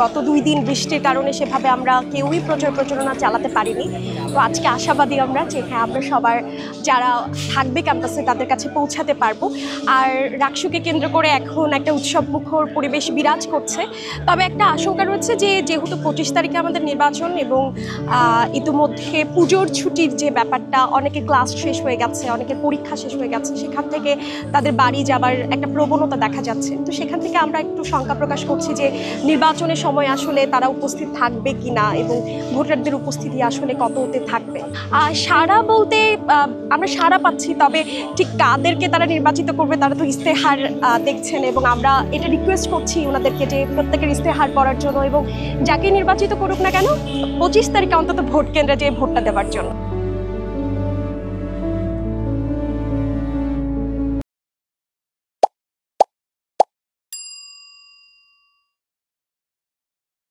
গত 2 দিন বৃষ্টির কারণে সেভাবে আমরা কেউই প্রচার প্রচারণা চালাতে পারিনি। তো আজকে আশাবাদী আমরা যে হ্যাঁ, আমরা সবার যারা থাকবে ক্যাম্পাসে তাদের কাছে পৌঁছাতে পারবো। আর রাকসুকে কেন্দ্র করে এখন একটা উৎসবমুখর পরিবেশ বিরাজ করছে। তবে একটা আশঙ্কা রয়েছে যে যেহেতু 25 তারিখে আমাদের নির্বাচন এবং ইতিমধ্যে পুজোর ছুটির যে ব্যাপারটা, অনেকে ক্লাস শেষ হয়ে গেছে, অনেকের পরীক্ষা শেষ হয়ে গেছে, সেখান থেকে তাদের বাড়ি যাবার একটা প্রবণতা দেখা যাচ্ছে। তো সেখান থেকে আমরা একটু শঙ্কা প্রকাশ করছি যে নির্বাচনের সময় আসলে তারা উপস্থিত থাকবে কিনা এবং ভোটারদের উপস্থিতি আসলে কততে থাকবে। সারা বলতে আমরা সারা পাচ্ছি, তবে ঠিক কাদেরকে তারা নির্বাচিত করবে তারা তো ইস্তেহার দেখছেন এবং আমরা এটা রিকোয়েস্ট করছি ওনাদেরকে যে প্রত্যেকের ইস্তেহার করার জন্য এবং যাকে নির্বাচিত করুক না কেন 25 তারিখে অন্তত ভোট কেন্দ্রে যেয়ে ভোটটা দেওয়ার জন্য।